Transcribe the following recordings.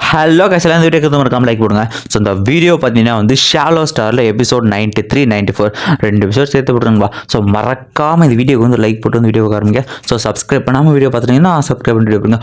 Hello guys எல்லாம் வீடியோக்கு மறக்காம லைக் போடுங்க. ஸோ இந்த வீடியோ பார்த்தீங்கன்னா வந்து ஷாலோ ஸ்டாரில் எபிசோட் 93, 94 2 எபிசோட் சேர்த்து போட்டுருங்களா. ஸோ மறக்காமல் இந்த வீடியோக்கு வந்து லைக் போட்டு வந்து வீடியோ ஆரம்பிங்க. ஸோ சப்ஸ்கிரைப் பண்ணாமல் வீடியோ பார்த்துட்டீங்கன்னா சப்ஸ்கிரைப் பண்ணி வீடியோ பண்ணுங்க.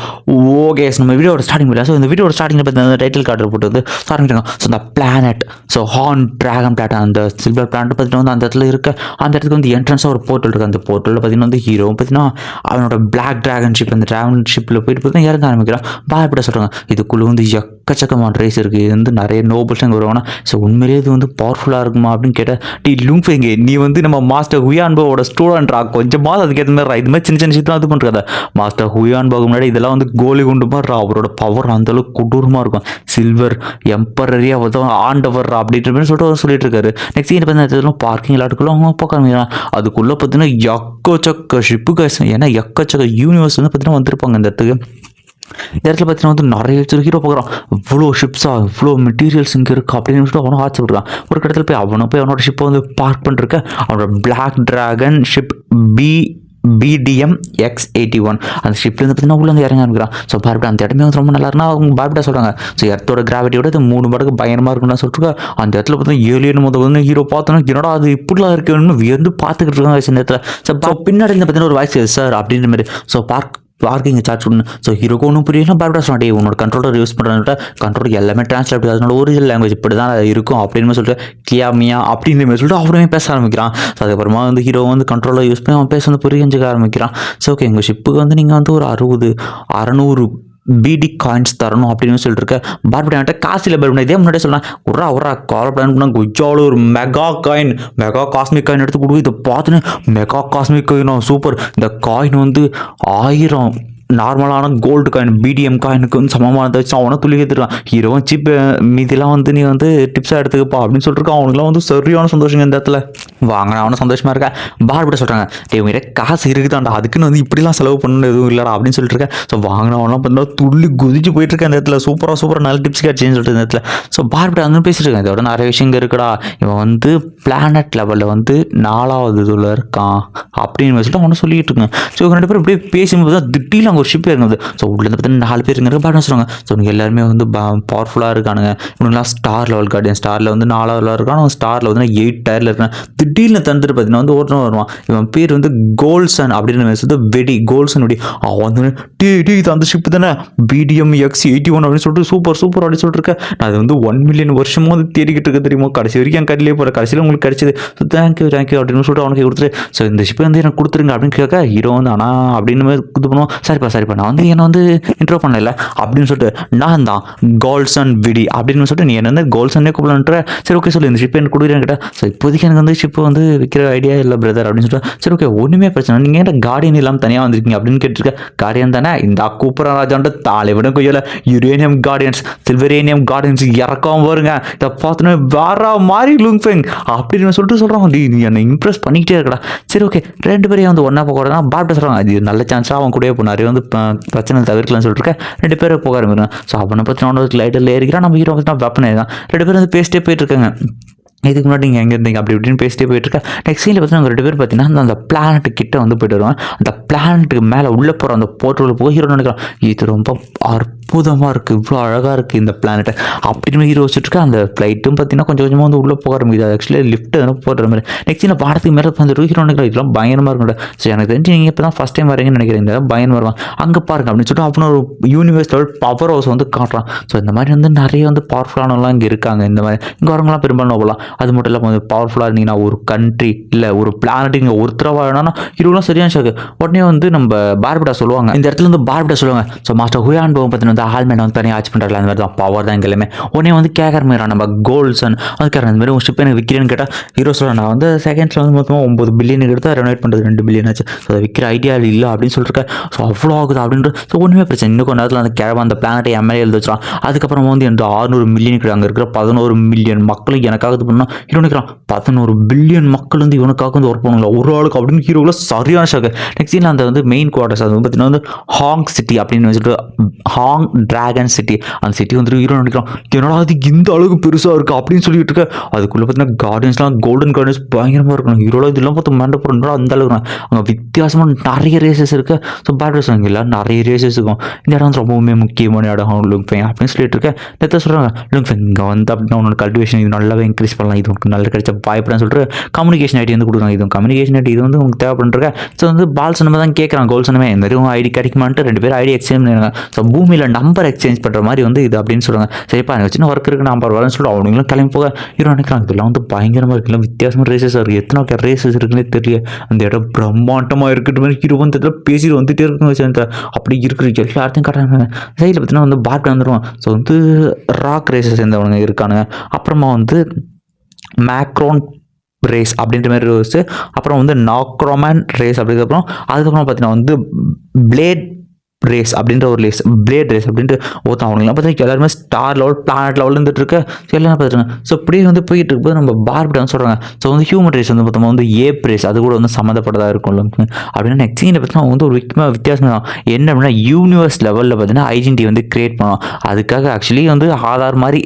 ஓகே, நம்ம வீடியோட ஸ்டார்டிங் பண்ணலாம். ஸோ இந்த வீடியோட ஸ்டார்டிங்கில் பார்த்தீங்கன்னா டைட்டில் கார்டு போட்டு வந்து ஆரம்பிட்டாங்க. ஸோ இந்த planet, so horn dragon planet, அந்த சில்வர் பிளானட் பார்த்தீங்கன்னா வந்து அந்த இடத்துல இருக்க அந்த இடத்துக்கு வந்து என்ட்ரன்ஸாக ஒரு போர்ட்டல் இருக்குது. அந்த போர்ட்டலில் பார்த்தீங்கன்னா வந்து ஹீரோ பார்த்தீங்கன்னா அவனோட பிளாக் டிராகன் ஷிப், அந்த டிராகன் ஷிப்பில் போயிட்டு பார்த்தீங்கன்னா இறங்க ஆரம்பிக்கிறான். பாய்பட சொல்கிறாங்க, இதுக்குள்ளே வந்து எக்கச்சக்கமான ரேஸ் இருக்குது, இது வந்து நிறைய நோபல்ஸ் அங்கே வருவாங்கன்னா. ஸோ உண்மையிலேயே இது வந்து பவர்ஃபுல்லாக இருக்குமா அப்படின்னு கேட்டால், டி லுங்ஃபெங், நீ வந்து நம்ம மாஸ்டர் ஹுயான்போவோட ஸ்டூடெண்ட்ரா, கொஞ்சமாவது அதுக்கேற்ற மாதிரி இது மாதிரி சின்ன சின்ன விஷயத்தான் இது பண்ணுறதா. மாஸ்டர் ஹுயான்போக்கு முன்னாடி இதெல்லாம் வந்து கோலி குண்டு மாதிரி அவரோட பவர் அந்தளவுக்கு கொடூரமாக இருக்கும். சில்வர் எம்பரரியா ஆண்டவர் அப்படின்ற மாதிரி சொல்லிட்டு இருக்காரு. நெக்ஸ்ட் என்ன பார்த்தீங்கன்னா பார்க்கிங் லாட்டுக்குள்ள அவங்க பார்க்க அதுக்குள்ளே பார்த்தீங்கன்னா எக்கச்சக்க ஷிப்பு காசு, ஏன்னா எக்கச்சக்க யூனிவர்ஸ் வந்து பார்த்தீங்கன்னா வந்திருப்பாங்க இந்த இடத்துக்கு. இந்த இடத்துல பார்த்தீங்கன்னா வந்து நிறைய ஹீரோ பார்க்குறான், இவ்வளோ ஷிப்ஸா, இவ்வளோ மெட்டீரியல்ஸ் இங்கே இருக்குது அப்படின்னு சொல்லிட்டு அவனும் ஆச்சப்படுறான். ஒரு இடத்துல போய் அவனோட ஷிப்பை வந்து பார்க் பண்ணிருக்க, அவனோட black dragon ship BDM X81 அந்த ஷிப்லேருந்து பார்த்தீங்கன்னா உள்ளே வந்து இறங்க ஆரம்பிக்கிறான். ஸோ பார்பிட்டா அந்த இடமே வந்து ரொம்ப நல்லா இருக்குன்னா அவங்க பார்பிட்டா சொல்கிறாங்க. ஸோ எர்த்தோட கிராவிட்டியோட இது 3 மடங்கு பயங்கரமாக இருக்குன்னு சொல்லிட்டு அந்த இடத்துல பார்த்தீங்கன்னா ஏலியன் முதல் வந்து ஹீரோ பார்த்தோன்னா என்னடா அது இப்படிலாம் இருக்குன்னு வியந்து பார்த்துக்கிட்டு இருக்காங்க சின்ன இடத்துல. ஸோ பின்னாடி பார்த்தீங்கன்னா ஒரு வாய்ஸ் சார் அப்படின்ற மாதிரி. ஸோ பார்க்கிங் சார்ஜ் பண்ணு. ஸோ ஹீரோக்கு ஒன்றும் புரியல, பார்பிட்டா சொன்னாட்டே உன்னோட கண்ட்ரோலர் யூஸ் பண்ணுறதுட்ட கண்ட்ரோல் எல்லாமே ட்ரான்ஸ்லேட் ஆகுது, அதனால ஒரிஜினல் லாங்குவேஜ் இப்படி தான் இருக்கும் அப்படின்னு சொல்லிட்டு கியாமியா அப்படின்ற மாதிரி சொல்லிட்டு அவருமே பேச ஆரம்பிக்கிறான். ஸோ அதுக்கப்புறமா வந்து ஹீரோ வந்து கண்ட்ரோலர் யூஸ் பண்ணி அவன் பேச வந்து புரிஞ்சுக்க ஆரம்பிக்கிறான். ஸோ ஓகே, எங்கள் ஷிப்புக்கு வந்து நீங்கள் வந்து ஒரு 600 BD காயின்ஸ் தரணும் அப்படின்னு சொல்லிட்டு இருக்க. பார்பிட்டா காசில் பார்பிட்டா இதே முன்னாடியே சொல்லலாம், ஒரு கால் பிளான் பண்ணால் குஜாவில் ஒரு மெகா காஸ்மிக் காயின் எடுத்து கொடுக்கும். இதை பார்த்துன்னு மெகா காஸ்மிக் காயினா சூப்பர், இந்த காயின் வந்து 1000 நார்மலான கோல்டு காயின் BDM காயினுக்கு வந்து சமமானதை வச்சு அவனை துள்ளி கேட்டுருக்கான். ஹீரோவும் சிப் மீதிலாம் வந்து நீ வந்து டிப்ஸாக எடுத்துக்கப்பா அப்படின்னு சொல்லிட்டு அவனுக்குலாம் வந்து சரியான சந்தோஷங்க இந்த இடத்துல. வாங்கினா அவனும் சந்தோஷமாக இருக்கா. பார்பிட்டா சொல்கிறாங்க, உங்ககிட்ட காசு இருக்குதாண்டா, அதுக்குன்னு வந்து இப்படிலாம் செலவு பண்ணணும் எதுவும் இல்லைடா அப்படின்னு சொல்லிட்டு இருக்கேன். ஸோ வாங்கினவன்லாம் பார்த்தீங்கன்னா துள்ளி குதிச்சு போயிட்டு இருக்கேன் இந்த இடத்துல. சூப்பராக நல்ல டிப்ஸ் கேட்சேன்னு சொல்லிட்டு இந்த இடத்துல. ஸோ பார்பிட்டா வந்து பேசிட்டு இருக்கேன், இதோட நிறைய விஷயங்கள் இருக்குடா, இவன் வந்து பிளானட் லெவலில் வந்து 4வது இதில் இருக்கான் அப்படின்னு சொல்லிட்டு அவனை சொல்லிட்டு இருக்கேன். ஸோ 2 பேரும் இப்படியே பேசும்போது தான் திடீர்னு ஒரு ஷிப் இறங்குது. ஸோ உள்ளே பார்த்தீங்கன்னா 4 பேர் இருக்காங்க. பார்த்து சொல்லுவாங்க, ஸோ நீங்கள் எல்லாருமே வந்து பவர்ஃபுல்லாக இருக்கானுங்க, இவனுங்களாம் ஸ்டார் லெவல் கார்டியன், ஸ்டாரில் வந்து 4வது இருக்கான், அவன் ஸ்டாரில் வந்து 8 டயரில் இருக்கான். திடீர்னு தந்துட்டு பார்த்தீங்கன்னா வந்து ஒருத்தன் வருவான், இவன் பேர் வந்து கோல்சன் அப்படின்னு வெடி கோல்சன் வெடி. அவன் வந்து இது அந்த ஷிப் தானே BDM X81 அப்படின்னு சொல்லிட்டு சூப்பர் அப்படின்னு சொல்லிட்டு இருக்கேன். நான் அது வந்து 1 மில்லியன் வருஷமும் வந்து தேடிக்கிட்டு இருக்க தெரியுமா, கடைசி வரைக்கும் என் கடையிலே போகிற, கடைசியில் உங்களுக்கு கிடைச்சது, ஸோ தேங்க்யூ அப்படின்னு சொல்லிட்டு அவனுக்கு கொடுத்துரு. ஸோ இந்த ஷிப்பை வந்து எனக்கு கொடுத்துருங்க அப்படின்னு கேட்க ஹீரோ வந்து ஆனால் அப்படின்னு மாதிரி இது பண்ணுவோம். சரிப்பா நான் வந்து என்னை வந்து இன்ட்ரோ பண்ணல அப்படின்னு சொல்லிட்டு, நான் தான் கோல்சன் விடி அப்படின்னு சொல்லிட்டு நீ என்ன வந்து கோல்சன்னே கூப்பிடலான்ற. சரி ஓகே சொல்லி இந்த ஷிப்பை எனக்கு கொடுக்குறேன்னு கேட்டால், ஸோ இப்போதைக்கு எனக்கு வந்து ஷிப்பை வந்து விற்கிற ஐடியா இல்லை பிரதர் அப்படின்னு சொல்லிட்டு. சரி ஓகே ஒன்றுமே பிரச்சனை, நீங்கள் என்ன கார்டியன் இல்லாமல் தனியாக வந்திருக்கீங்க அப்படின்னு கேட்டிருக்க. கார்டியன் தானே, இந்த கூப்பரா ராஜான்ற தலைவிட கொய்யல யுரேனியம் கார்டியன்ஸ், சில்வரேனியம் கார்டியன்ஸ் இறக்காம வருங்க, இதை பார்த்தோன்னே வேற மாதிரி லுங்ஃபெங் அப்படின்னு சொல்லிட்டு சொல்கிறாங்க. நீ என்னை இம்ப்ரெஸ் பண்ணிக்கிட்டே இருக்கடா. சரி ஓகே 2 பேரையும் வந்து ஒன்றா போக கூடாதுன்னா பார்பிட்டா சொல்கிறாங்க, அது நல்ல சான்ஸாக அவன் கூட போனார் வந்து பிரச்சனை தவிர்க்கலாம்னு சொல்லிட்டு 2 பேரும் போக ஆரம்பிக்கிறான். ஸோ அவனை பற்றி அவனோட லைட்டில் ஏறிக்கிறான், நம்ம ஹீரோ பற்றி வெப்பன் ஏறிதான். 2 பேரும் வந்து பேசிட்டே போயிட்டு இருக்காங்க. இதுக்கு முன்னாடி நீங்கள் எங்கே இருந்தீங்க அப்படி இப்படின்னு பேசிட்டே போயிட்டுருக்கேன். நெக்ஸ்ட் சீனில் பார்த்தீங்கன்னா 2 பேர் பார்த்தீங்கன்னா அந்த பிளானட்டு கிட்ட வந்து போயிட்டு வருவாங்க. அந்த பிளானட்டுக்கு மேலே உள்ளே போகிற அந்த போர்ட்டலில் போய் ஹீரோ நினைக்கிறான், இது ரொம்ப அற்புதமாக இருக்குது, இவ்வளோ அழகாக இருக்குது இந்த பிளானட்டை அப்படின்னு ஹீரோ வச்சுட்டு அந்த ஃப்ளைட்டும் பார்த்தீங்கன்னா கொஞ்சமாக வந்து உள்ளே போக ஆரம்பிக்குது. அது ஆக்சுவலி லிஃப்ட் எதனா போடுற மாதிரி. நெக்ஸ்ட் சீனில் பாடத்துக்கு மேலே வந்து ஹீரோ நினைக்கிறோம், இதெல்லாம் பயங்கரமாக இருக்கும்ல. ஸோ எனக்கு தெரிஞ்சு நீங்கள் இப்போ தான் ஃபஸ்ட் டைம் வரீங்கன்னு நினைக்கிறேன், இந்த பயங்கரமாக வருவான் அங்கே பாருங்க அப்படின்னு சொல்லிட்டு அவனோட ஒரு யூனிவர்ஸ் லெவல் பவர் ஹவுஸ் வந்து காட்டுறான். ஸோ இந்த மாதிரி வந்து நிறைய வந்து பவர்ஃபுல்லானவங்களாம் இங்கே இருக்காங்க. இந்த மாதிரி இங்கே வரவங்களாம் பெரும்பாலும் போகலாம். அது மட்டும் இல்லாமல் வந்து பவர்ஃபுல்லாக இருந்தீங்கன்னா ஒரு கண்ட்ரி இல்லை ஒரு பிளானட் இங்கே ஒருத்தர வாழணும்னா ஹீரோலாம் சரியான ஷாக்கு. உடனே வந்து நம்ம பார்பிட்டா சொல்லுவாங்க, இந்த இடத்துல வந்து பார்பிட்டா சொல்லுவாங்க, ஸோ மாஸ்டர் ஹுயான்போ பார்த்தீங்கன்னா வந்து ஆல்மேன் வந்து தனியாக ஆட்சி பண்ணுறாங்க, அந்த மாதிரி தான் பவர் தான் எல்லாமே. உடனே வந்து கேட்குற மாதிரி நம்ம கோல்சன் அதுக்காக அந்த மாதிரி ஒரு ஷிப் எனக்கு விற்கிறேன்னு கேட்டால் ஹீரோ சொல்கிறேன், நான் வந்து செகண்ட்ஸில் வந்து மொத்தமாக 9 பில்லியன் எடுத்து ரெனோவேட் பண்ணுறது 2 பில்லியன் ஆச்சு. ஸோ அதை விற்கிற ஐடியா இல்லை அப்படின்னு சொல்லியிருக்கேன். ஸோ அவ்வளோ ஆகுது அப்படின்ற. ஸோ ஒன்றுமே பிரச்சனை, இன்னும் கொஞ்சம் நேரத்தில் அந்த கிழமை அந்த பிளானட்டை MLA எழுதி வச்சுலாம். அதுக்கப்புறமா வந்து இந்த 600 மில்லியனுக்கு அங்கே இருக்கிற 11 மில்லியன் மக்களுக்கு எனக்காக இது பண்ணால் பண்ணால் ஹீரோ நிற்கிறான் 11 பில்லியன் மக்கள் வந்து இவனுக்காக வந்து ஒர்க் பண்ணுங்களா ஒரு ஆளுக்கு அப்படின்னு ஹீரோவில் சரியான ஷாக்கு. நெக்ஸ்ட் சீனில் அந்த வந்து மெயின் குவார்டர்ஸ் அது வந்து பார்த்தீங்கன்னா வந்து ஹாங் சிட்டி அப்படின்னு வச்சுட்டு ஹாங் டிராகன் சிட்டி அந்த சிட்டி வந்துட்டு ஹீரோ நினைக்கிறான் என்னடா அது இந்த அளவுக்கு பெருசாக இருக்குது அப்படின்னு சொல்லிட்டு இருக்க. அதுக்குள்ளே பார்த்தீங்கன்னா கார்டன்ஸ்லாம் கோல்டன் கார்டன்ஸ் பயங்கரமாக இருக்கணும் ஹீரோவில் இதெல்லாம் பார்த்து மேண்டை போகிறோம் அந்த அளவுக்கு அங்கே வித்தியாசமாக நிறைய ரேசஸ் இருக்குது. ஸோ பேட் சொன்னாங்க எல்லாம் நிறைய ரேசஸ் இருக்கும் இந்த இடம் வந்து ரொம்பவுமே முக்கியமான இடம் லுங்ஃபெங் அப்படின்னு சொல்லிட்டு இருக்கேன். நேற்று சொல்கிறாங்க லுங்ஃபெங் இங்கே வந்து அப்படின்னா உன்னோட கல்டிவேஷன் இது நல்லாவே இன்க்ரீஸ் பண்ணலாம் இது உனக்கு நல்ல கிடைச்ச வாய்ப்புன்னு சொல்லிட்டு கம்யூனிகேஷன் ஐடி வந்து கொடுக்குறாங்க. இது கம்யூனிகேஷன் ஐடி இது வந்து உங்களுக்கு தேவைப்படுறேன். ஸோ வந்து பால் சொன்னமே தான் கேட்குறான் கோல் சொன்னமே இந்த மாதிரி ஐடி கிடைக்குமான்ட்டு 2 பேர் ஐடி எக்ஸ்சேஞ்ச் பண்ணிடுறாங்க. ஸோ பூமியில் நம்பர் எக்ஸ்சேஞ்ச் பண்ணுற மாதிரி வந்து இது அப்படின்னு சொல்லுவாங்க. சரிப்பா எனக்கு சின்ன ஒர்க் இருக்குது நம்பர் வரேன்னு சொல்லிட்டு அவங்களும் கிளம்பி போக ஹீரோ நினைக்கிறாங்க இதெல்லாம் வந்து பயங்கரமாக இருக்குல்ல வித்தியாசமாக ரேசஸாக இருக்குது எத்தனை ரேசஸ் இருக்குன்னே தெரியல அந்த இடம் பிரம்மாண்டமாக இருக்குது மாதிரி ஹீரோ வந்து இதில் பேசிட்டு வந்துட்டே இருக்குன்னு வச்சு அப்படி இருக்கிற எல்லாத்தையும் காட்டுறாங்க. சைடில் பார்த்தீங்கன்னா வந்து பார்ட் வந்துடுவான். ஸோ வந்து ராக் ரேசஸ் சேர்ந்தவனுங்க இருக்கானுங்க. அப்புறமா வந்து மேக்ரோன் ரேஸ் அப்படின்ற மாதிரி ரேஸ் அப்புறம் வந்து நாக்ரோமேன் ரேஸ் அதுக்கப்புறம் பார்த்தீங்கன்னா வந்து பிளேட் ரேஸ் அப்படின்ற ஒரு பிளேட் ரேஸ் அப்படின்ட்டு அவனுங்களாம் பார்த்தீங்கன்னா எல்லாருமே ஸ்டார் லெவல் பிளானட் லெவலில் இருந்துட்டு இருக்கு. ஸோ எல்லாம் பார்த்துருங்க. ஸோ இப்படியே வந்து போயிட்டு இருக்கும்போது நம்ம பார்பிட்ட வந்து சொல்கிறாங்க. ஸோ வந்து ஹியூமன் ரேஸ் வந்து பார்த்தோம்னா வந்து ஏப் ரேஸ் அது கூட வந்து சம்மந்தப்பட்டதாக இருக்கும் அப்படின்னா நெக்ஸ்ட் சீனில் பார்த்தீங்கன்னா வந்து ஒரு வித்தியாசம் என்ன அப்படின்னா யூனிவர்ஸ் லெவலில் பார்த்தீங்கன்னா ஐடென்டி வந்து கிரியேட் பண்ணோம். அதுக்காக ஆக்சுவலி வந்து ஆதார் மாதிரி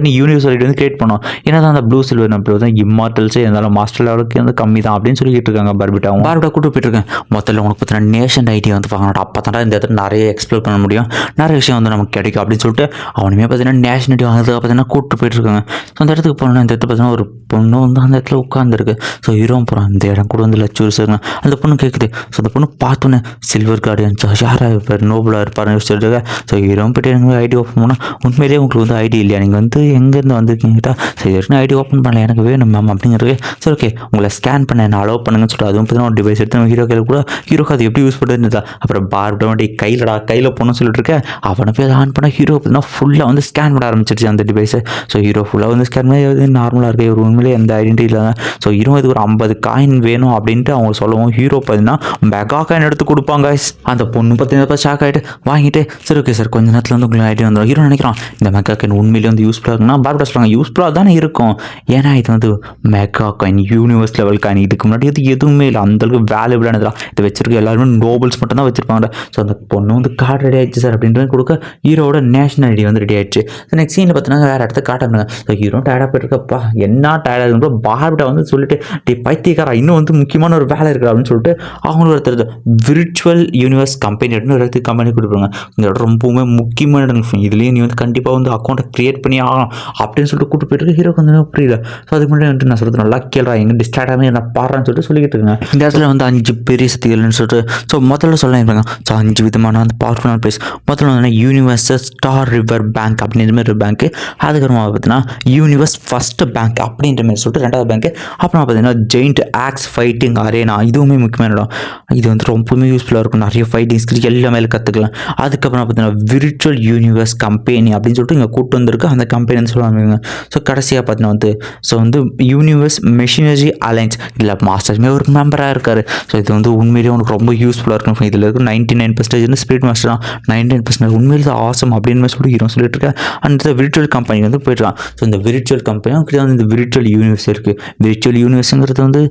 நீ யூனிவர்ஸ் ஐடி வந்து கிரியேட் பண்ணோம். ஏன்னா தான் அந்த ப்ளூ சில்வர் அப்படி வந்து இம்மார்டல்ஸே இருந்தாலும் மாஸ்டர் லெவலுக்கு வந்து கம்மி தான் அப்படின்னு சொல்லிட்டு இருக்காங்க. பார்பிட்டா கூட்டு போயிட்டு இருக்கேன். மொத்தத்தில் உனக்கு பார்த்தீங்கன்னா நேஷன் ஐடி வந்து வாங்கணும் அப்போ தான் இந்த இடத்துல நிறைய எக்ஸ்ப்ளோர் பண்ண முடியும் நிறைய விஷயம் வந்து நமக்கு கிடைக்கும் அப்படின்னு சொல்லிட்டு அவனுமே பார்த்தீங்கன்னா நேஷனாலிட்டி வாங்குறதுக்கு பார்த்தீங்கன்னா கூப்பிட்டு போயிட்டு இருக்காங்க. ஸோ அந்த இடத்துக்கு போனோன்னா இந்த இடத்துல பார்த்தீங்கன்னா ஒரு பொண்ணு வந்து அந்த இடத்துல உட்காந்துருக்கு. ஸோ ஹீரோ போகிறான் இந்த இடம் கூட வந்து லட்சூர்ஸ் இருக்காங்க. அந்த பொண்ணு கேட்குது. ஸோ அந்த பொண்ணு பார்த்தோன்னே சில்வர் கார்டியன் யாராக இருப்பார் நோபலாக இருப்பார்னு யோசிச்சுட்டு ஸோ ஹீரோ போய்ட்டு எனக்கு ஐடி ஓப்பன் பண்ணால் உண்மையிலேயே உங்களுக்கு வந்து ஐடி இல்லையா நீங்கள் வந்து எங்கேருந்து வந்துருக்கீங்கிட்ட சரி இருக்குன்னு ஐடி ஓப்பன் பண்ணல எனக்கு வேணும் மேம் அப்படிங்கிறது. சரி ஓகே உங்களை ஸ்கேன் பண்ண என்ன அலோவ் பண்ணுங்கன்னு சொல்லிட்டு அதுவும் பார்த்தீங்கன்னா ஒரு டிவைஸ் எடுத்து ஹீரோ கையில் கூட ஹீரோக்கு அது எப்படி யூஸ் பண்ணுறதுன்னு அப்புறம் பார்பிட்ட கையில் போகணும்னு சொல்லிட்டு இருக்கேன். அவனை போய் ஆன் பண்ணால் ஹீரோ பார்த்தீங்கன்னா ஃபுல்லாக வந்து ஸ்கேன் பண்ண ஆரம்பிச்சிருச்சு அந்த டிவைஸை. ஸோ ஹீரோ ஃபுல்லாக வந்து ஸ்கேன் பண்ணி நார்மலாக இருக்குது ஒரு உண்மையிலே எந்த ஐடென்டி இல்லை. ஸோ ஹீரோ இது ஒரு 50 காயின் வேணும் அப்படின்ட்டு அவங்க சொல்லவும் ஹீரோ பார்த்தீங்கன்னா மெகா காயின் எடுத்து கொடுப்பாங்க. அந்த பொண்ணு பார்த்தீங்கன்னா ஷாக் ஆகிட்டு வாங்கிட்டு சரி ஓகே சார் கொஞ்ச நேரத்தில் வந்து உங்களுக்கு ஐடி வந்துடும். ஹீரோ நினைக்கிறான் இந்த மெகா காயின் உண்மையிலே வந்து யூஸ்ஃபுல்லாக இருக்குன்னா பார்பிட்ட சொல்கிறாங்க யூஸ்ஃபுல்லாக தானே இருக்கும் ஏன்னா இது வந்து mega coin universe level coin இதுக்கு முன்னாடி இது எதுவுமே இல்லை அந்தளவுக்கு வேல்யூபிளானதுலாம் இதை வச்சிருக்க எல்லாருமே நோபல்ஸ் மட்டும் தான் வச்சிருப்பாங்க. ஸோ அந்த பொண்ணு வந்து கார்டு ரெடி ஆயிடுச்சு சார் அப்படின்றது கொடுக்க ஹீரோட நேஷனல் ஐடி வந்து ரெடி ஆயிடுச்சு. ஸோ நெக்ஸ்ட் சீனில் பார்த்தீங்கன்னா வேறு இடத்த காட்டாங்க. ஸோ ஹீரோ டயர்டாக போயிருக்கப்பா என்ன டயர்டாக இருக்குன்னு பார்பிட்ட வந்து சொல்லிட்டு பைத்தியக்காரா இன்னும் வந்து முக்கியமான ஒரு வேலை இருக்குது அப்படின்னு சொல்லிட்டு அவங்களுக்கு ஒருத்தர் விர்ச்சுவல் யூனிவர்ஸ் கம்பெனி அப்படின்னு ஒரு இடத்துக்கு கம்பெனி கொடுப்பாங்க. இந்த இடம் ரொம்பவுமே முக்கியமான இடம் இதுலேயும் நீ வந்து கண்டிப்பாக வந்து அக்கௌண்ட்டை க்ரியேட் பண்ணி ஆகணும் அப்படின்னு சொல்லிட்டு கூப்பிட்டு போயிட்டு ஹீரோக்கு வந்து புரியல. ஸோ அதுக்கு முன்னாடி வந்து நான் சொல்கிறது நல்லா கேள்றா எங்கே டிஸ்ட்ராக்ட் ஆகாமல் நான் பாடுறேன்னு சொல்லிட்டு சொல்லிக்கிட்டு இருக்கேன். இந்த இடத்துல வந்து 5 பெரிய சக்திகள்னு சொல்லிட்டு ஸோ முதல்ல சொல்லியிருக்காங்க. ஸோ 5 விதமான வந்து பவர்ஃபுல்லான பிளேஸ் முதல்ல வந்து யூனிவர்ஸ் ஸ்டார் ரிவர் பேங்க் அப்படின்ற மாதிரி ஒரு பேங்க்கு அதுக்கப்புறமா பார்த்தீங்கன்னா யூனிவர்ஸ் ஃபர்ஸ்ட் பேங்க் அப்படின்ற மாதிரி சொல்லிட்டு 2வது பேங்க்கு அப்புறமா பார்த்தீங்கன்னா ஜெயிண்ட் ஆக்ஸ் ஃபைட்டிங் அரேனா இதுவுமே முக்கியமான இடம் இது வந்து ரொம்பவுமே யூஸ்ஃபுல்லாக இருக்கும் நிறைய ஃபைட்டிங் ஸ்கில் எல்லாமே கற்றுக்கலாம். அதுக்கப்புறம் பார்த்தீங்கன்னா விர்ச்சுவல் யூனிவர்ஸ் கம்பெனி அப்படின்னு சொல்லிட்டு இங்கே கூட்டு வந்திருக்கு அந்த கம்பெனின்னு சொல்லுவாங்க. ஸோ கடைசியாக பார்த்தீங்கன்னா வந்து ஸோ வந்து யூனிவர்ஸ் மெஷினரி அலைன்ஸ் இல்லை மாஸ்டர்மே ஒரு மெம்பராக இருக்கார். ஸோ இது வந்து உண்மையிலேயே உனக்கு ரொம்ப யூஸ்ஃபுல்லாக இருக்கும். இதில் இருக்கும் 99% ஸ்பிரிட் மாஸ்டர் தான் 99% உண்மையிலே ஆசம் அப்படின்னு சொல்லிட்டு இருக்கேன். அந்த விர்ச்சுவல் கம்பெனி வந்து போயிட்டுருக்கான். ஸோ இந்த விர்ச்சுவல் கம்பெனி வந்து இந்த விர்ச்சுவல் யூனிவர்ஸ் இருக்குது. விர்ச்சுவல் யூனிவர்ஸுங்கிறது வந்து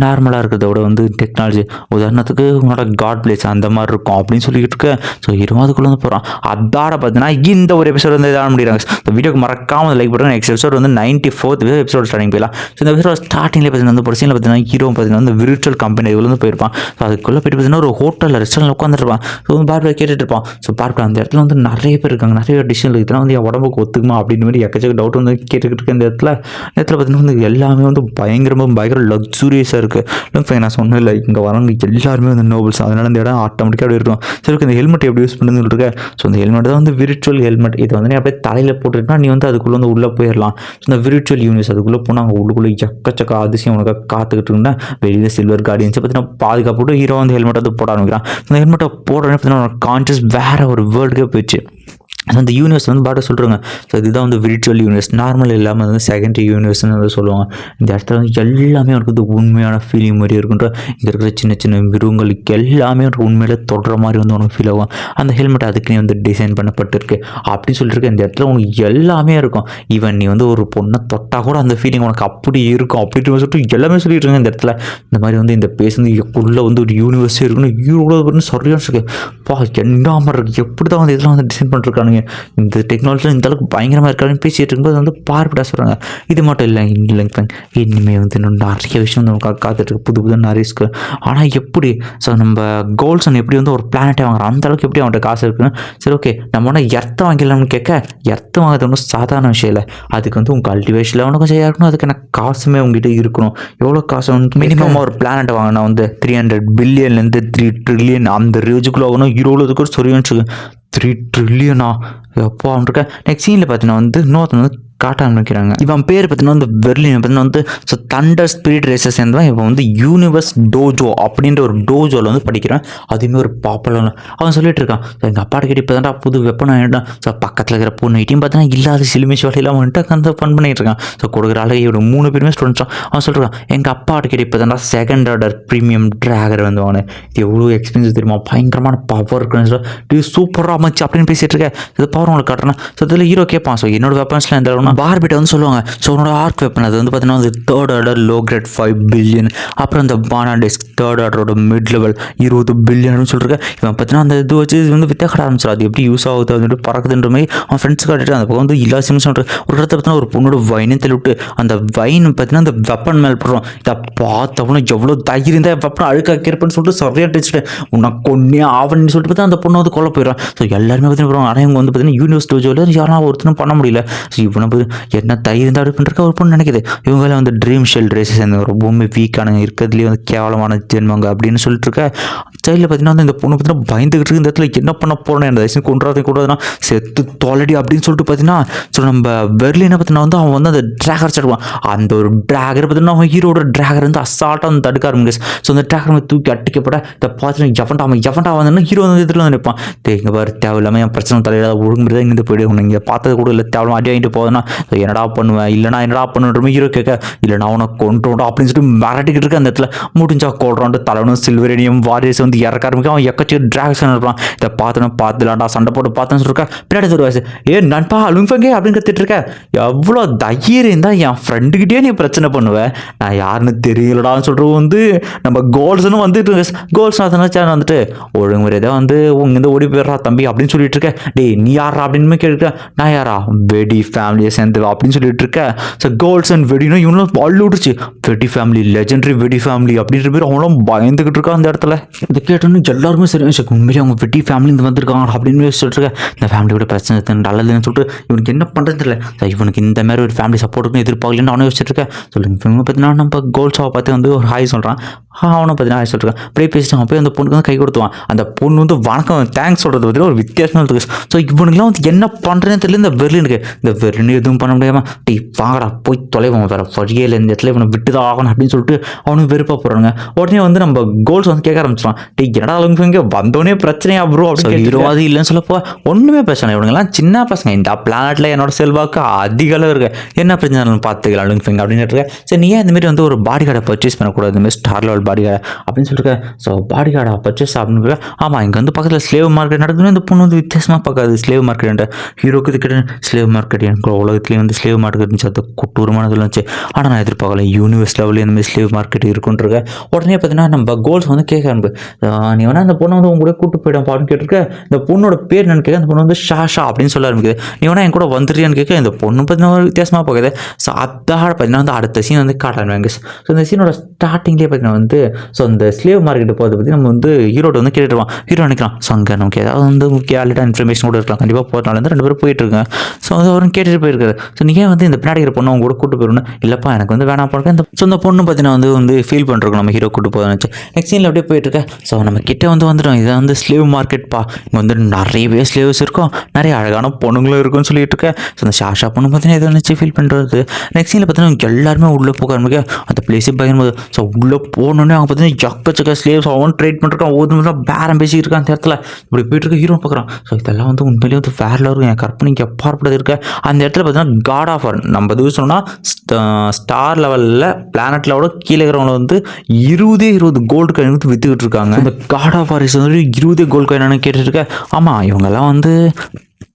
நார்மலாக இருக்கிறத விட வந்து டெக்னாலஜி உதாரணத்துக்கு உங்களோட காட் பிளேஸ் அந்த மாதிரி இருக்கும் அப்படின்னு சொல்லிட்டு இருக்கேன். ஸோ 20 வந்து போகிறான் அதோட பார்த்தீங்கன்னா இந்த ஒரு எபிசோட் வந்து இதாக முடிகிறாங்க. இந்த வீடியோக்கு மறக்காமல் லைக் பண்ணுறேன். நெக்ஸ்ட் எபிசோட் வந்து 94th எபிசோட் ஸ்டார்டிங் போயிடலாம். ஸோ இந்த எபிசோட் ஸ்டார்டிங்லேயே பார்த்தீங்கன்னா வந்து ஒரு சீனில் பார்த்தீங்கன்னா ஹீரோ பார்த்தீங்கன்னா வந்து விர்ச்சுவல் கம்பெனி வந்து போயிருப்பான். ஸோ அதுக்குள்ளே போயிட்டு பார்த்தீங்கன்னா ஒரு ஹோட்டலில் ரெஸ்டாரண்ட் உட்காந்துருப்பான். ஸோ வந்து பார்பிட்ட கேட்டுட்டு இருப்பான். ஸோ பார்பிட்ட அந்த இடத்துல வந்து நிறைய பேர் இருக்காங்க நிறைய டிஷ்ஷில் இதெல்லாம் வந்து என் உடம்புக்கு ஒத்துக்குமா அப்படின்னு மாதிரி எக்கச்சக்க டவுட் வந்து கேட்டுக்கிட்டு இருக்க இந்த இடத்துல பார்த்தீங்கன்னா வந்து எல்லாமே வந்து பயங்கர லக்ஸூரியஸாக இருக்குது. நான் சொன்னேன் இல்லை இங்கே வரவங்க எல்லாருமே வந்து நோபல்ஸ் அதனால இந்த இடம் ஆட்டோமேட்டிக்காக அப்படி இருக்கும். சரி இந்த ஹெல்மெட் எப்படி யூஸ் பண்ணுன்னு சொல்லிருக்கேன். ஸோ இந்த ஹெல்மெட் தான் வந்து விர்ச்சுவல் ஹெல்மெட் இது வந்து நீ அப்படியே தலையில் போட்டுருக்கா நீ வந்து அதுக்குள்ளே வந்து உள்ளே போயிடலாம். ஸோ இந்த விர்ச்சுவல் யூனிவர்ஸ் அதுக்குள்ளே போனால் அங்கே உள்ளுக்குள்ளே எக்கச்சக்க அதிசயம் உனக்கு காத்துக்கிட்டு இருந்தா வெளியில் சில்வர் கார்டியன்ஸை பார்த்தீங்கன்னா பாதுகாப்பு ஹீரோ வந்து ஹெல்மெட் வந்து போட ஆரம்பிக்கிறான். இந்த ஹெல்மெட்டை போடுறேன்னு பார்த்தீங்கன்னா கான்ஷியஸ் வேறு ஒரு வேர்ல்டுக்கே போயிடுச்சு. அந்த யூனிவர்ஸ் வந்து பாட்ட சொல்கிறாங்க. ஸோ இதுதான் வந்து விர்ச்சுவல் யூனிவர்ஸ், நார்மல் இல்லாமல் வந்து செகண்டரி யூனிவர்ஸ்னு வந்து சொல்லுவாங்க. இந்த இடத்துல வந்து எல்லாமே அவனுக்கு வந்து உண்மையான ஃபீலிங் மாதிரி இருக்குன்ற, இங்கே இருக்கிற சின்ன சின்ன மிருகங்களுக்கு எல்லாமே ஒரு உண்மையிலே தொடுற மாதிரி வந்து உனக்கு ஃபீல் ஆகும். அந்த ஹெல்மெட் அதுக்குன்னே வந்து டிசைன் பண்ணப்பட்டிருக்கு அப்படின்னு சொல்லிட்டு இந்த இடத்துல உனக்கு எல்லாமே இருக்கும். ஈவன் நீ வந்து ஒரு பொண்ணை தொட்டால் கூட அந்த ஃபீலிங் உனக்கு அப்படி இருக்கும் அப்படின்ட்டு சொல்லிட்டு எல்லாமே சொல்லிட்டு இருக்காங்க இந்த இடத்துல. இந்த மாதிரி வந்து இந்த பேஸ் வந்து உள்ளே வந்து ஒரு யூனிவர்ஸே இருக்குன்னு ஈரோடு சரியான இருக்கு. பா என்ன மாதிரி இருக்குது, எப்படி தான் வந்து இதெல்லாம் வந்து டிசைன் பண்ணிருக்கானுங்க, இந்த டெக்னாலஜி இந்த அளவுக்கு பயங்கரமாக இருக்கான்னு பேசிட்டு இருக்கும்போது வந்து பார்ப்பிட்டா சொல்கிறாங்க. இது மட்டும் இல்லை, இனிமேல் வந்து இன்னும் நிறைய விஷயம் வந்து நமக்கு காத்துட்ருக்கு, புது புது நிறைய ரிஸ்க்கு. ஆனால் எப்படி ஸோ நம்ம கோல்சன் எப்படி வந்து ஒரு பிளானட்டே வாங்குறான், அந்த அளவுக்கு எப்படி அவன்கிட்ட காசு இருக்குன்னு. சரி ஓகே, நம்ம ஒன்றா எர்த்தை வாங்கிடலாம்னு கேட்க, எர்த்து வாங்குறது ஒன்றும் சாதாரண விஷயம் இல்லை. அதுக்கு வந்து உங்கள் கல்டிவேஷனில் உனக்கு சரியாக இருக்கணும், அதுக்கு எனக்கு காசுமே உங்ககிட்ட இருக்கணும். எவ்வளோ காசு வந்து மினிமமாக ஒரு பிளானட்டை வாங்கினா வந்து 300 பில்லியன்லேருந்து 3 ட்ரில்லியன் அந்த ரேஞ்சுக்குள்ளே ஆகணும். இருபதுக்கு ஒரு சொரியும் 3 ட்ரில்லியனா எப்போ அவன்ருக்க. நெக்ஸ்ட் சீனில் பார்த்தீங்கன்னா வந்து இன்னொருத்தன் வந்து காட்ட ஆரம்பிக்கிறாங்க. இவன் பேர் பார்த்தீங்கன்னா வந்து பெர்லின் பார்த்தீங்கன்னா வந்து ஸோ தண்டர் ஸ்பிரிட் ரேசஸ் சேர்ந்தவன். இவன் வந்து யூனிவர்ஸ் டோஜோ அப்படின்ற ஒரு டோஜோவில் வந்து படிக்கிறான். அதுவுமே ஒரு பாப்புலர். அவன் சொல்லிட்டு இருக்கான், ஸோ எங்கள் அப்பாட்ட கிட்ட இப்போ தான் புது வெப்பன் ஆகிட்டான். ஸோ பக்கத்தில் இருக்கிற பொண்ணு ஐட்டியும் பார்த்தீங்கன்னா இல்லாத சிலுமிஷ் வேலையெல்லாம் வந்துட்டு அந்த ஃபன் பண்ணிட்டு இருக்கான். ஸோ கொடுக்குற ஆளுக்கு இவர் 3 பேருமே ஸ்டூடெண்ட்ஸ். அவன் சொல்கிறான், எங்கள் அப்பாட்ட கிட்ட இப்போ தான் செகண்ட் ஆர்டர் ப்ரீமியம் ட்ராகர் வந்து வாங்கினேன். இது எவ்வளோ எக்ஸ்பென்சிவ் தெரியுமா, பயங்கரமான பவர் இருக்குன்னு இது சூப்பராக அமைச்சு அப்படின்னு பேசிட்டு இருக்கேன். இது பவர் உங்களுக்கு காட்டுறேன். ஸோ இதில் ஹீரோ கேட்பான், ஸோ என்னோட வெப்பன்ஸ்லாம் எந்த பார்பிட்ட வந்து சொல்லுவாங்க. ஸோ உன்னோட ஆர்க் வெப்பன் அது வந்து பார்த்தீங்கன்னா வந்து 3rd order low great 5 billion. அப்புறம் இந்த பானா டிஸ்க் 3rd ஆர்டரோட மிட் லெவல் 20 பில்லியன் சொல்லிருக்கேன். இவன் பார்த்தீங்கன்னா அந்த இது வச்சு வந்து வித்த கடை ஆரம்பிச்சிடும். அது எப்படி யூஸ் ஆகுது வந்துட்டு பறக்குதுன்ற மாதிரி அவன் ஃப்ரெண்ட்ஸ் காட்டிட்டு அந்த பக்கம் வந்து இல்லா சிம்ஸ் ஒரு இடத்த பார்த்தீங்கன்னா ஒரு பொண்ணோட வைனே தெளிவிட்டு அந்த வைன் பார்த்தீங்கன்னா அந்த வெப்பன் மேல் போடுறோம். இதை பார்த்தவொன்னே எவ்வளோ தைரியம் தான் வெப்பன் அழுக்காக இருப்பேன்னு சொல்லிட்டு சரியாக அடிச்சுட்டு உனக்கு கொன்னே ஆவன்னு சொல்லிட்டு பார்த்தா அந்த பொண்ணை வந்து கொல்ல போயிடும். ஸோ எல்லாருமே பார்த்தீங்கன்னா ஆனால் இவங்க வந்து பார்த்தீங்கன்னா யூனிவர்ஸ் டோஜோவில் யாரும் ஒருத்தனும் பண்ண முடியல. ஸோ இவனை என்ன தைரியம் தான் பண்ணுறக்க ஒரு பொண்ணு நினைக்குது. இவங்களாம் வந்து ட்ரீம் ஷெல் ரேசஸ் அந்த ரொம்பவுமே வீக்கான இருக்கிறதுலேயே வந்து கேவலமான ஜென்மங்க அப்படின்னு சொல்லிட்டு இருக்க. சைடில் பார்த்தீங்கன்னா வந்து இந்த பொண்ணு பார்த்தீங்கன்னா பயந்துக்கிட்டு இருக்கு. இந்த இடத்துல என்ன பண்ண போகிறேன், அந்த வயசு கொண்டுறதுனா செத்து தொலைடி அப்படின்னு சொல்லிட்டு பார்த்தீங்கன்னா ஸோ நம்ம பெர்லினை பார்த்தீங்கன்னா வந்து அவன் வந்து அந்த ட்ராகர் சடுவான். அந்த ஒரு ட்ராகர் பார்த்தீங்கன்னா அவன் ஹீரோட ட்ராகர் வந்து அசால்ட்டாக வந்து தடுக்க ஆரம்பிச்சு. ஸோ அந்த ட்ராகர் வந்து தூக்கி அட்டிக்கப்பட இதை பார்த்துட்டு எவன்டா வந்து ஹீரோ வந்து இதில் வந்து நினைப்பான். தேங்க பாரு தேவையில்லாமல் என் பிரச்சனை தலையில ஒழுங்கு தான் இங்கே போய்ட்டு இங்கே பார்த்தது கூட இல்லை, தேவையில்லாம அடி வாங்கிட்டு போதுன்னா என்னடா பண்ணுவேன், இல்லைனா என்னடா பண்ணுற ஹீரோ கேட்க, இல்லைனா அவனை கொண்டுடா அப்படின்னு சொல்லிட்டு மிரட்டிக்கிட்டு இருக்க. அந்த இடத்துல முடிஞ்சா கோல்றான்ட்டு தலைவனும் சில்வரேனியம் வாரியர்ஸ் வந்து இறக்க ஆரம்பிக்க. அவன் எக்கச்சி டிராகன் இருப்பான். இதை பார்த்துலாண்டா சண்டை போட்டு பார்த்தேன்னு சொல்லிருக்கேன். பின்னாடி தருவாசு நண்பா அலுங்கங்கே அப்படின்னு கத்திட்டு இருக்க. எவ்வளோ தைரியம் தான் என் ஃப்ரெண்டுக்கிட்டே நீ பிரச்சனை பண்ணுவேன், நான் யாருன்னு தெரியலடான்னு சொல்கிறது வந்து நம்ம கோல்ஸ்னு வந்துட்டு கோல்ஸ் சேனல் வந்துட்டு ஒழுங்குமுறையாக வந்து இங்கேருந்து ஓடி போயிடுறா தம்பி அப்படின்னு சொல்லிட்டு இருக்க. டேய் நீ யாரா அப்படின்னு கேட்க, நான் யாரா வெடி ஃபேமிலியை சேர்ந்து அப்படின்னு சொல்லிட்டு இருக்க. ஸோ கோல்ஸ் அண்ட் வெடினா இவனும் பால் விட்டுருச்சு. வெடி ஃபேமிலி லெஜெண்டரி வெடி ஃபேமிலி அப்படின்ற பேர் அவங்களும் பயந்துக்கிட்டு இருக்கா அந்த இடத்துல. இதை கேட்டோன்னு எல்லாருமே சரி உண்மையிலே அவங்க வெடி ஃபேமிலி இருந்து வந்திருக்காங்க அப்படின்னு சொல்லிட்டு இருக்க. இந்த ஃபேமிலியோட பிரச்சனை நல்லதுன்னு சொல்லிட்டு இவனுக்கு என்ன பண்ணுறது இல்லை. ஸோ இவனுக்கு இந்த மாதிரி ஒரு ஃபேமிலி சப்போர்ட்டுன்னு எதிர்பார்க்கலன்னு அவனே வச்சுட்டு இருக்கேன். சொல்லுங்க இவங்க பார்த்தீங்கன்னா நம்ம கோல்ஸாவை பார்த்து வந்து ஒரு ஹாய் சொல்கிறான். அவனை பார்த்தீங்கன்னா ஹாய் சொல்லிருக்கான். அப்படியே பேசிட்டு அவன் போய் அந்த பொண்ணுக்கு வந்து கை கொடுத்துவான். அந்த பொண்ணு வந்து வணக்கம் தேங்க்ஸ் சொல்கிறது பார்த்தீங்கன்னா ஒரு வித்தியாசமாக இருக்குது. ஸோ இவனுக்குலாம் வந்து என்ன பண்ணுறேன்னு தெரியல. இந்த பெர்லினுக்கு இந்த பெர்லின் எதுவும் பண்ண முடியாமல் டீ வாங்கடா போய் தொலைவான் வேறு வழியில் இந்த இடத்துல இவனை விட்டு தான் ஆகணும் அப்படின்னு சொல்லிட்டு அவனுக்கு வெறுப்பாக போகிறாங்க. உடனே வந்து நம்ம கோல்ஸ் வந்து கேட்க ஆரம்பிச்சிடான். டீ என்னடா அளவுக்கு இங்கே வந்தோடனே பிரச்சனையா ப்ரோ அப்படின்னு ஹீரோவாது இல்லைன்னு சொல்லப்போ ஒன்றுமே பிரச்சனை. இவனுங்கெல்லாம் சின்ன பசங்க, இந்த பிளானட்டில் என்னோட செல்வாக்கு அதிக அளவு இருக்கு, என்ன பிரச்சனை பார்த்துக்கலாம் அலுங்க அப்படின்னு இருக்கேன். சரி நீ இந்த மாதிரி வந்து ஒரு பாடி கார்டை பர்ச்சேஸ் பண்ணக்கூடாது, இந்த மாதிரி ஸ்டார் லெவல் பாடி கார்டு அப்படின்னு சொல்லிட்டு. ஸோ பாடி கார்டை பர்ச்சேஸ் அப்படின்னு ஆமாம் இங்கே வந்து பக்கத்தில் ஸ்லேவ் மார்க்கெட் நடக்குதுன்னு இந்த பொண்ணு வந்து வித்தியாசமாக பார்க்காது. ஸ்லேவ் மார்க்கெட் ஹீரோக்கு இது கிட்ட ஸ்லேவ் மார்க்கெட் எனக்கு உலகத்துலேயே வந்து ஸ்லேவ் மார்க்கெட் இருந்துச்சு, அது கொட்டூரமானது இருந்துச்சு. ஆனால் நான் எதிர்பார்க்கல யூனிவர்ஸ் லெவலில் இந்த மாதிரி ஸ்லேவ் மார்க்கெட் இருக்குன்றிருக்க. உடனே பார்த்தீங்கன்னா நம்ம கோல்ஸ் வந்து கேட்க ஆரம்பி, நீ வேணா அந்த பொண்ணை வந்து உங்க கூட கூட்டு போயிடும் அப்படின்னு கேட்டிருக்க. இந்த பொண்ணோட பேர் என்னன்னு கேட்க, அந்த பொண்ணு வந்து ஷாஷா அப்படின்னு சொல்ல ஆரம்பிக்குது. நீ வேணா என் கூட வந்துடுறியான்னு கேட்க, இந்த பொண்ணு பார்த்தீங்கன்னா ஒரு வித்தியாசமாக பார்க்குது. ஸோ அதாக பார்த்தீங்கன்னா வந்து அடுத்த சீன் வந்து காட்டுறாங்க. ஸோ இந்த சீனோட ஸ்டார்டிங்லேயே பார்த்தீங்கன்னா வந்து ஸோ அந்த ஸ்லேவ் மார்க்கெட்டு போகிறத பற்றி நம்ம வந்து ஹீரோட வந்து கேட்டுருவான். ஹீரோ நினைக்கலாம் ஸோ அங்கே நமக்கு ஏதாவது வந்து முக்கிய ஆல்ரெடி இன்ஃபர்மேஷன் கூட இருக்கலாம், கண்டிப்பாக போகிறனால வந்து 2 பேரும் போயிட்டு இருக்காங்க. ஸோ வந்து அவரும் கேட்டுட்டு போயிருக்காரு. இருக்காரு. ஸோ நீங்கள் வந்து இந்த பின்னாடி இருக்கிற பொண்ணு அவங்க கூட கூட்டு போயிடணும். இல்லைப்பா எனக்கு வந்து வேணாம் போடுங்க. இந்த பொண்ணு பார்த்தீங்கன்னா வந்து ஃபீல் பண்ணுறோம் நம்ம ஹீரோ கூட்டு போதுன்னு வச்சு. நெக்ஸ்ட் சீனில் அப்படியே போயிட்டு இருக்கேன். ஸோ நம்ம கிட்டே வந்துடும். இதை வந்து ஸ்லேவ் மார்க்கெட்ப்பா, இங்கே வந்து நிறையவே ஸ்லேவ்ஸ் இருக்கும், நிறைய அழகான பொண்ணுங்களும் இருக்குன்னு சொல்லிட்டு இருக்கேன். ஸோ அந்த ஷாஷா பொண்ணு பார்த்தீங்கன்னா இதை நினச்சி ஃபீல் பண்ணுறது. நெக்ஸ்ட் சீனில் பார்த்தீங்கன்னா எல்லாருமே உள்ளே போக ஆரம்பிக்க அந்த பிளேஸே பயன்போது. ஸோ உள்ளே போனோடனே அவங்க பார்த்தீங்கன்னா ஜக்க ஸ்லேவ்ஸ் அவன் ட்ரேட் பண்ணிருக்கான், ஒரு பேரம் பேசிக்கிட்டு இருக்கான். அந்த இடத்துல இப்படி போயிட்டு இருக்க ஹீரோ பார்க்குறான். ஸோ இதெல்லாம் வந்து உண்மையிலேயே வந்து வேற லெவலுக்கு என் கற்பனைக்கு அப்பாற்பட்டது இருக்க. அந்த இடத்துல பார்த்தீங்கன்னா காட் ஆஃப் வார், நம்ம இது சொன்னால் ஸ்டார் லெவலில் பிளானட் லெவலோட கீழே இருக்கிறவங்க வந்து 20 கோல்டு காயின் வந்து வித்துக்கிட்டு இருக்காங்க. இந்த காட் ஆஃப் வாரிஸ் வந்து 20 கோல்டு காயின்னு கேட்டுட்டு இருக்க. ஆமாம், இவங்கெல்லாம் வந்து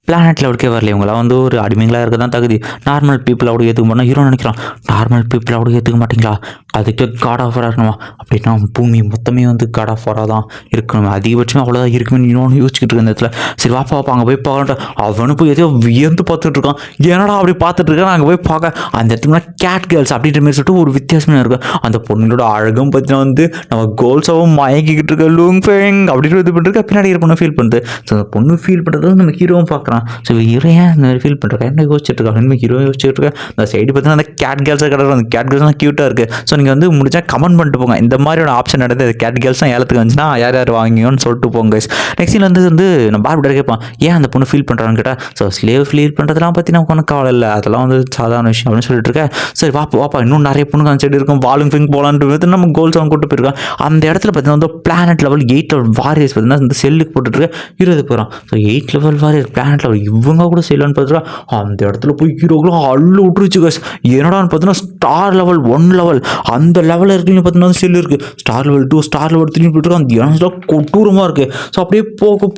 பிளானட் லெவலுக்கே வரல, இவங்களாம் வந்து ஒரு அடிமைங்களாக இருக்க தான் தகுதி. நார்மல் பீப்புளோட ஏற்றுக்க மாட்டோம். ஹீரோ நினைக்கிறான், நார்மல் பீப்புளோட ஏற்றுக்க மாட்டீங்களா, அதுக்கே காட் ஆஃப் வாராக இருக்கணுமா? அப்படின்னா பூமி மொத்தமே வந்து காட் ஆஃப் வாராக தான் இருக்கணும், அதிகபட்சமாக அவ்வளோதான் இருக்குமே இன்னொன்று யோசிச்சுட்டு இருக்க. இந்த இடத்துல சரி வாப்பா அங்கே போய் பார்க்கணும். அவனு போய் எதையோ வியந்து பார்த்துட்டு இருக்கான். என்னடா அப்படி பார்த்துட்டு இருக்கேன், அங்கே போய் பார்க்க அந்த இடத்துல கேட் கேர்ள்ஸ் அப்படின்ற மாதிரி சொல்லிட்டு ஒரு வித்தியாசமே இருக்கும். அந்த பொண்ணுங்களோட அழகும் பார்த்தீங்கன்னா வந்து நம்ம கோல்ஸாகவும் மயக்கிக்கிட்டு இருக்க லூங் ஃபேங் அப்படின்னு இது பண்ணிருக்க. பின்னாடி பொண்ணு ஃபீல் பண்ணுது. ஸோ அந்த பொண்ணு ஃபீல் பண்ணுறது நம்ம ஹீரோவும் பார்க்குறான். ஸோ ஹீரோ ஏன் இந்த மாதிரி ஃபீல் பண்ணுறாங்க, என்ன யோசிச்சுட்டு இருக்காங்க, இனிமேல் ஹீரோ யோசிச்சுட்டு இருக்கேன். அந்த சைடு பார்த்தீங்கன்னா அந்த கேட் கேர்ள்ஸாக கிடக்கும். அந்த கேட் கேர்ள்ஸ்லாம் க்யூட்டாக இருக்குது. ஸோ நீங்கள் வந்து முடிஞ்சா கமெண்ட் பண்ணிட்டு போங்க, இந்த மாதிரியான ஆப்ஷன் நடந்து கேட் கேர்ள்ஸ் தான் ஏலத்துக்கு வந்துச்சுன்னா யார் யார் வாங்கியோன்னு சொல்லிட்டு போங்க. நெக்ஸ்ட் வந்து நம்ம பார்பிட்ட கேட்பான், ஏன் அந்த பொண்ணு ஃபீல் பண்ணுறான்னு கேட்டால், ஸோ ஸ்லேவ் ஃபீல் பண்ணுறதுலாம் பற்றி நமக்கு ஒன்றும் கவலை இல்லை, அதெல்லாம் வந்து சாதாரண விஷயம் அப்படின்னு சொல்லிட்டு இருக்கேன். சரி வாப்பா இன்னும் நிறைய பொண்ணுங்க அந்த சைடு இருக்கும், வாலும் ஃபிங் போகலான்ட்டு நம்ம கோல்ஸ் அவங்க கூட்டு போயிருக்கோம். அந்த இடத்துல பார்த்தீங்கன்னா வந்து பிளானட் லெவல் 8 லெவல் வாரியர்ஸ் பார்த்தீங்கன்னா இந்த செல்லுக்கு போட்டுட்டு 20 போகிறான். So 8 level warrior planet level இவங்க கூட செய்யலான்னு பார்த்துட்டா அந்த இடத்துல போய் ஹீரோகளும் அள்ளு விட்டுருச்சு guys. என்னடான்னு பார்த்தீங்கன்னா ஸ்டார் லெவல் 1 லெவல் அந்த லெவலில் இருக்குன்னு பார்த்தீங்கன்னா செல்லு இருக்குது. ஸ்டார் லெவல் 2 ஸ்டார் லெவல் 3 போயிட்டு அந்த இடத்துல கொட்டூரமாக இருக்குது. ஸோ அப்படியே போக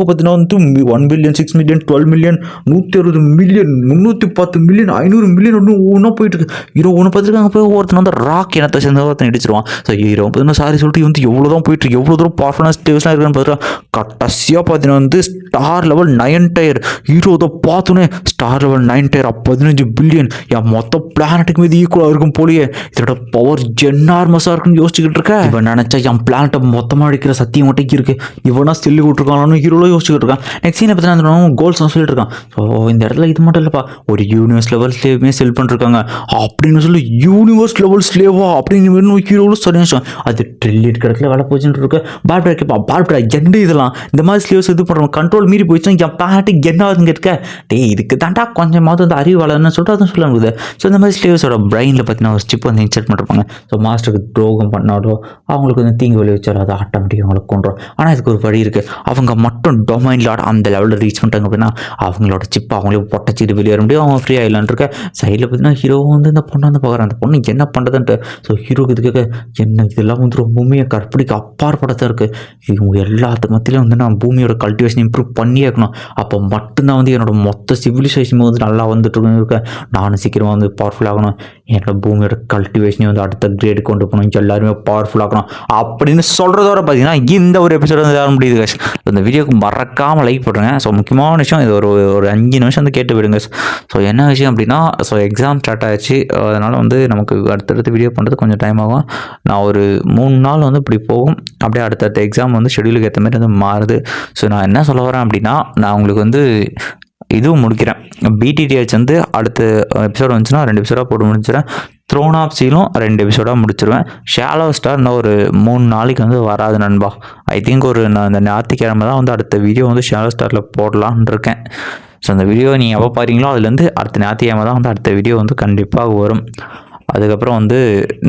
பார்த்தீங்கன்னா வந்து 1 billion 6 million 12 million 160 million 310 million 500 million ஒன்று ஒன்றா போயிட்டு இருக்கு. ஹீரோ ஒன்று பார்த்துருக்காங்க. போய் ஒருத்தன் வந்து ராக் இனத்தை சேர்ந்த ஒருத்தன் இடிச்சிருவான். ஸோ ஹீரோ பார்த்தீங்கன்னா சாரி சொல்லிட்டு வந்து எவ்வளோ தான் போயிட்டு இருக்கு, எவ்வளோ தூரம் பர்ஃபார்மன்ஸ் ஸ்டேவ்ஸ்லாம் இருக்குன்னு பார்த்துருக்கா. கடைசியாக பார்த்தீங்கன்னா வந்து ஸ்டார் லெவல் 9 டயர் ஹீரோ தான் பார்த்தோன்னே ஸ்டார் லெவல் 9 டயர் 15 பில்லியன் என் மொத்த பிளானட்டுக்கு மீது ஈக்குவலாக இருக்கும் போலியே, இதோட பவர் என்னார்மஸாக இருக்குன்னு யோசிச்சுக்கிட்டு இருக்கேன். இவன் நினச்சா என் பிளானட்டை மொத்தமாக அடிக்கிற சத்தியம் மட்டும் இருக்கு, இவனா செல்லு விட்டுருக்கானு ஹீரோலாம் யோசிச்சுக்கிட்டு இருக்கான். நெக்ஸ்ட் சீனை பார்த்தீங்கன்னா கோல்ஸ் சொல்லிட்டு இருக்கான். ஸோ இந்த இடத்துல இது மட்டும் இல்லைப்பா, ஒரு யூனிவர்ஸ் லெவல் ஸ்லேவுமே செல் பண்ணிருக்காங்க அப்படின்னு சொல்லி யூனிவர்ஸ் லெவல் ஸ்லேவா அப்படின்னு ஹீரோலும் சொல்லிச்சு. அது ட்ரில்லியன் கணக்கில் வேலை போச்சுன்னு இருக்கு. பார்பிட்டா கேட்பா, பார்பிட்டா என்ன இதெல்லாம் இந்த மாதிரி ஸ்லேவ்ஸ் இது பண்ணுறோம், கண்ட்ரோல் மீறி போயிடுச்சு, என் பிளானட்டுக்கு என்ன ஆகுதுன்னு கேட்க, இதுக்கு தாண்டா கொஞ்சமாவது வந்து அறிவு வளர்ன்னு சொல்லிட்டு அதுவும் சொல்ல முடியுது. ஸோ இந்த மாதிரி ஸ்லேவ்ஸோட பிரெயினில் பார்த்தீங்கன்னா ஒரு சிப் வந்து இன்செர்ட் பண்ணிருப்பாங்க. ஸோ மாஸ்டருக்கு துரோகம் பண்ணாலோ அவங்களுக்கு வந்து தீங்கு விளைவிச்சாலோ அது ஆட்டோமேட்டிக்காக அவங்களுக்கு கொண்டுரும். ஆனால் இதுக்கு ஒரு வழி இருக்குது, அவங்க மட்டும் டொமைனில் அந்த லெவலில் ரீச் பண்ணிட்டாங்க அப்படின்னா அவங்களோட சிப்பை அவங்களே பொட்டச்சிட்டு வெளியே வர முடியும், அவங்க ஃப்ரீ ஆகிடலான் இருக்க. சைடில் பார்த்தீங்கன்னா ஹீரோ வந்து இந்த பொண்ணை வந்து பார்க்குறேன், அந்த பொண்ணு என்ன பண்ணுறதுன்ட்டு. ஸோ ஹீரோக்கு இது கேட்க என்ன இதெல்லாம் வந்து ரொம்பவுமே கற்பனைக்கு அப்பாற்படத்தான் இருக்குது, இவங்க எல்லாத்துக்கு மத்தியிலும் வந்து நான் பூமியோட கல்டிவேஷன் இம்ப்ரூவ் பண்ணியே இருக்கணும், அப்போ மட்டும்தான் வந்து என்னோட மொத்த சிவிலைசேஷன் வந்து நல்லா வந்துட்டு இருக்கேன், நானும் சீக்கிரமாக வந்து பவர்ஃபுல் ஆகணும், என்னோட பூமியோட கல்டிவேஷனை வந்து அடுத்த கிரேடு கொண்டு போகணும், எல்லாருமே பவர்ஃபுல் ஆகணும் அப்படின்னு சொல்கிறதோட பார்த்தீங்கன்னா இந்த ஒரு எபிசோட் வந்து தர முடியுது guys. இந்த வீடியோக்கு மறக்காமல் லைக் போட்டுருங்க. ஸோ முக்கியமான விஷயம் இது ஒரு 5 நிமிஷம் வந்து கேட்டு விடுங்க. ஸோ என்ன விஷயம் அப்படின்னா, ஸோ எக்ஸாம் ஸ்டார்ட் ஆகிடுச்சு, அதனால் வந்து நமக்கு அடுத்தடுத்து வீடியோ பண்ணுறது கொஞ்சம் டைம் ஆகும். நான் ஒரு 3 நாள் வந்து இப்படி போகும், அப்படியே அடுத்தடுத்த எக்ஸாம் வந்து ஷெடியூலுக்கு ஏற்ற மாதிரி வந்து மாறுது. ஸோ நான் என்ன சொல்ல வரேன் அப்படின்னா, நான் உங்களுக்கு வந்து இதுவும் முடிக்கிறேன், பிடிடிஹெச் வந்து அடுத்த எபிசோடு வந்துச்சுன்னா 2 எபிசோடாக போட்டு முடிச்சிடுறேன். த்ரோன் ஆஃப் சீலும் 2 எபிசோடாக முடிச்சிருவேன். ஷாலோ ஸ்டார் இன்னும் ஒரு 3 நாளைக்கு வந்து வராது நண்பா. ஐ திங்க் நான் இந்த ஞாயிற்றுக்கிழமை தான் வந்து அடுத்த வீடியோ வந்து ஷாலோ ஸ்டாரில் போடலான்னு இருக்கேன். ஸோ அந்த வீடியோ நீங்கள் எப்போ பாருங்களோ அதுலேருந்து அடுத்த ஞாயிற்றுக்கிழமை தான் வந்து அடுத்த வீடியோ வந்து கண்டிப்பாக வரும். அதுக்கப்புறம் வந்து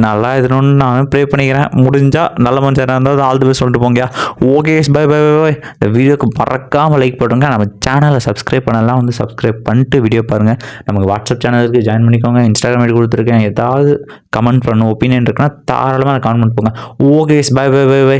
நல்லா இருக்கணும்னு நான் ப்ரே பண்ணிக்கிறேன். முடிஞ்சால் நல்ல மனுஷனாக இருந்தால் ஆல் தி பெஸ்ட் சொல்லிட்டு போங்க. Okay bye bye bye bye. இந்த வீடியோக்கு மறக்காமல் லைக் பண்ணுங்க. நம்ம சேனலை சப்ஸ்கிரைப் பண்ணலாம் வந்து சப்ஸ்கிரைப் பண்ணிட்டு வீடியோ பாருங்கள். நமக்கு வாட்ஸ்அப் சேனலுக்கு ஜாயின் பண்ணிக்கோங்க. இன்ஸ்டாகிராம் ஐடி கொடுத்துருக்கேன். ஏதாவது கமெண்ட் பண்ணணும், ஒப்பீனியன் இருக்குன்னா தாராளமாக கமெண்ட் போங்க. Okay bye bye bye by.